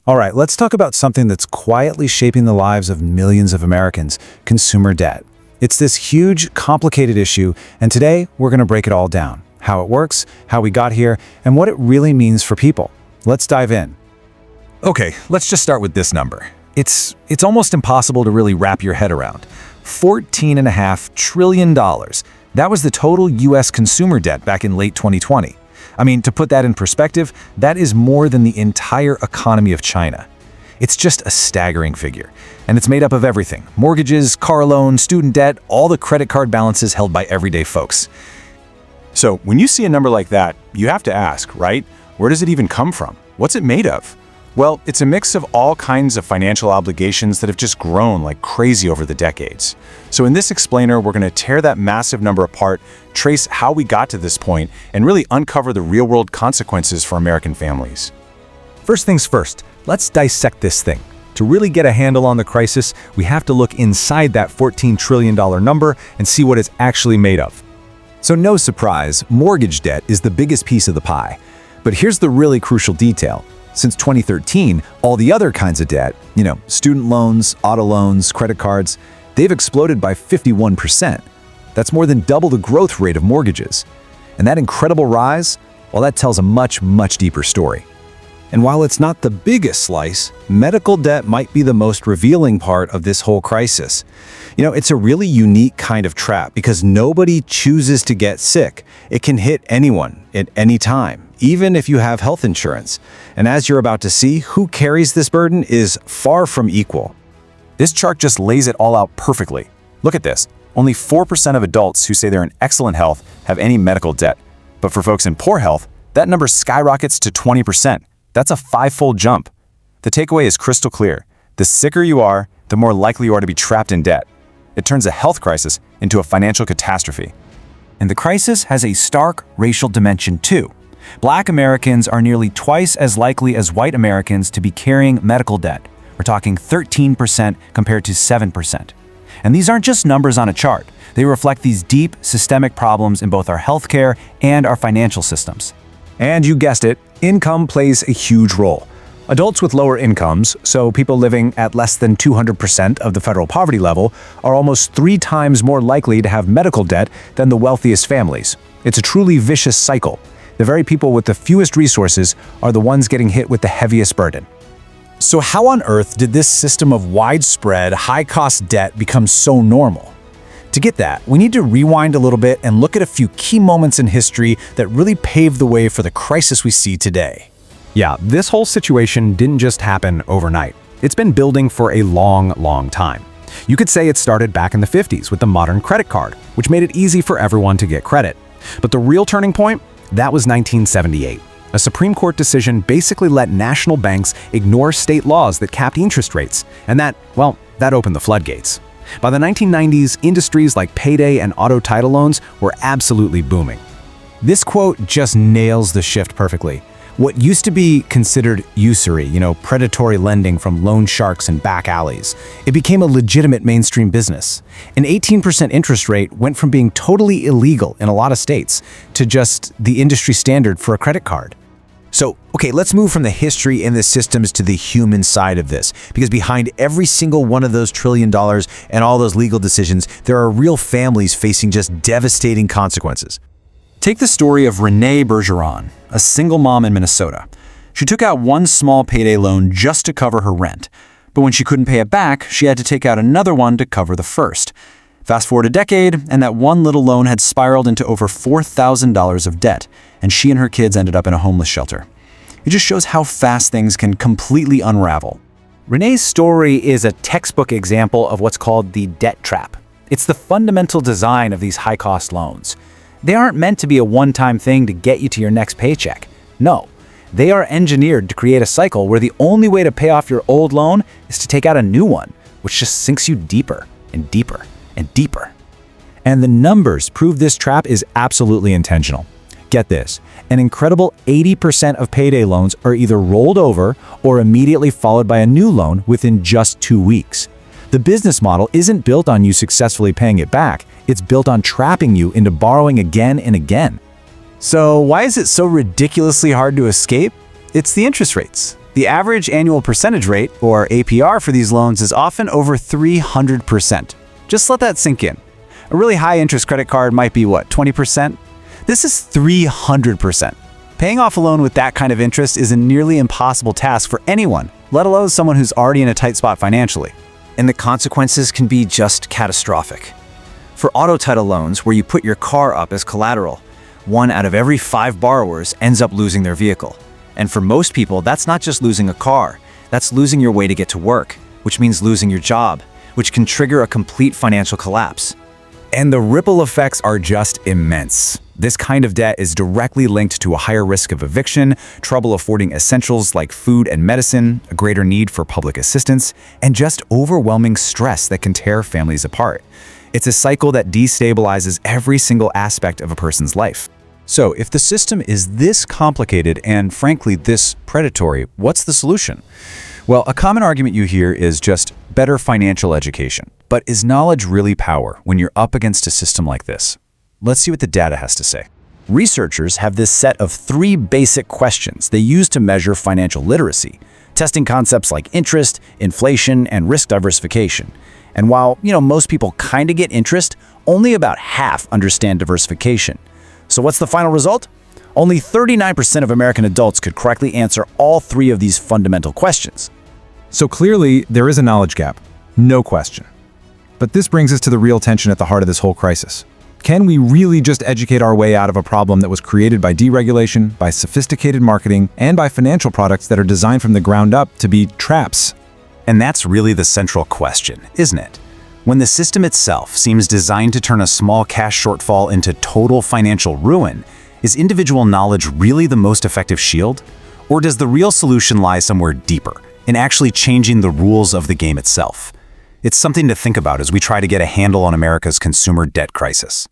All right, let's talk about something that's quietly shaping the lives of millions of Americans: consumer debt. It's this huge, complicated issue, and today we're going to break it all down: how it works, how we got here, and what it really means for people. Let's dive in. Okay, let's just start with this number. It's almost impossible to really wrap your head around. $14.5 trillion. That was the total U.S. consumer debt back in late 2020. I mean, to put that in perspective, that is more than the entire economy of China. It's just a staggering figure. And it's made up of everything: mortgages, car loans, student debt, all the credit card balances held by everyday folks. So when you see a number like that, you have to ask, right? Where does it even come from? What's it made of? Well, it's a mix of all kinds of financial obligations that have just grown like crazy over the decades. So in this explainer, we're going to tear that massive number apart, trace how we got to this point, and really uncover the real-world consequences for American families. First things first, let's dissect this thing. To really get a handle on the crisis, we have to look inside that $14 trillion number and see what it's actually made of. So no surprise, mortgage debt is the biggest piece of the pie. But here's the really crucial detail. Since 2013, all the other kinds of debt, student loans, auto loans, credit cards, they've exploded by 51%. That's more than double the growth rate of mortgages. And that incredible rise, well, that tells a much, much deeper story. And while it's not the biggest slice, medical debt might be the most revealing part of this whole crisis. It's a really unique kind of trap because nobody chooses to get sick. It can hit anyone at any time, even if you have health insurance. And as you're about to see, who carries this burden is far from equal. This chart just lays it all out perfectly. Look at this. Only 4% of adults who say they're in excellent health have any medical debt. But for folks in poor health, that number skyrockets to 20%. That's a five-fold jump. The takeaway is crystal clear. The sicker you are, the more likely you are to be trapped in debt. It turns a health crisis into a financial catastrophe. And the crisis has a stark racial dimension too. Black Americans are nearly twice as likely as white Americans to be carrying medical debt. We're talking 13% compared to 7%. And these aren't just numbers on a chart. They reflect these deep systemic problems in both our healthcare and our financial systems. And you guessed it, income plays a huge role. Adults with lower incomes, so people living at less than 200% of the federal poverty level, are almost 3 times more likely to have medical debt than the wealthiest families. It's a truly vicious cycle. The very people with the fewest resources are the ones getting hit with the heaviest burden. So how on earth did this system of widespread, high-cost debt become so normal? To get that, we need to rewind a little bit and look at a few key moments in history that really paved the way for the crisis we see today. Yeah, this whole situation didn't just happen overnight. It's been building for a long time. You could say it started back in the 50s with the modern credit card, which made it easy for everyone to get credit. But the real turning point? That was 1978. A Supreme Court decision basically let national banks ignore state laws that capped interest rates, and that opened the floodgates. By the 1990s, industries like payday and auto title loans were absolutely booming. This quote just nails the shift perfectly. What used to be considered usury, predatory lending from loan sharks and back alleys, it became a legitimate mainstream business. An 18% interest rate went from being totally illegal in a lot of states to just the industry standard for a credit card. So, okay, let's move from the history and the systems to the human side of this, because behind every single one of those $1 trillion and all those legal decisions, there are real families facing just devastating consequences. Take the story of Renee Bergeron, a single mom in Minnesota. She took out one small payday loan just to cover her rent. But when she couldn't pay it back, she had to take out another one to cover the first. Fast forward a decade, and that one little loan had spiraled into over $4,000 of debt, and she and her kids ended up in a homeless shelter. It just shows how fast things can completely unravel. Renee's story is a textbook example of what's called the debt trap. It's the fundamental design of these high-cost loans. They aren't meant to be a one-time thing to get you to your next paycheck. No, they are engineered to create a cycle where the only way to pay off your old loan is to take out a new one, which just sinks you deeper and deeper and deeper. And the numbers prove this trap is absolutely intentional. Get this, an incredible 80% of payday loans are either rolled over or immediately followed by a new loan within just 2 weeks. The business model isn't built on you successfully paying it back, it's built on trapping you into borrowing again and again. So why is it so ridiculously hard to escape? It's the interest rates. The average annual percentage rate, or APR, for these loans is often over 300%. Just let that sink in. A really high-interest credit card might be, 20%? This is 300%. Paying off a loan with that kind of interest is a nearly impossible task for anyone, let alone someone who's already in a tight spot financially. And the consequences can be just catastrophic. For auto title loans, where you put your car up as collateral, 1 out of every 5 borrowers ends up losing their vehicle. And for most people, that's not just losing a car, that's losing your way to get to work, which means losing your job, which can trigger a complete financial collapse. And the ripple effects are just immense. This kind of debt is directly linked to a higher risk of eviction, trouble affording essentials like food and medicine, a greater need for public assistance, and just overwhelming stress that can tear families apart. It's a cycle that destabilizes every single aspect of a person's life. So, if the system is this complicated and, frankly, this predatory, what's the solution? Well, a common argument you hear is just better financial education. But is knowledge really power when you're up against a system like this? Let's see what the data has to say. Researchers have this set of 3 basic questions they use to measure financial literacy, testing concepts like interest, inflation, and risk diversification. And while, most people kind of get interest, only about half understand diversification. So what's the final result? Only 39% of American adults could correctly answer all 3 of these fundamental questions. So clearly, there is a knowledge gap. No question. But this brings us to the real tension at the heart of this whole crisis. Can we really just educate our way out of a problem that was created by deregulation, by sophisticated marketing, and by financial products that are designed from the ground up to be traps? And that's really the central question, isn't it? When the system itself seems designed to turn a small cash shortfall into total financial ruin, is individual knowledge really the most effective shield? Or does the real solution lie somewhere deeper, in actually changing the rules of the game itself? It's something to think about as we try to get a handle on America's consumer debt crisis.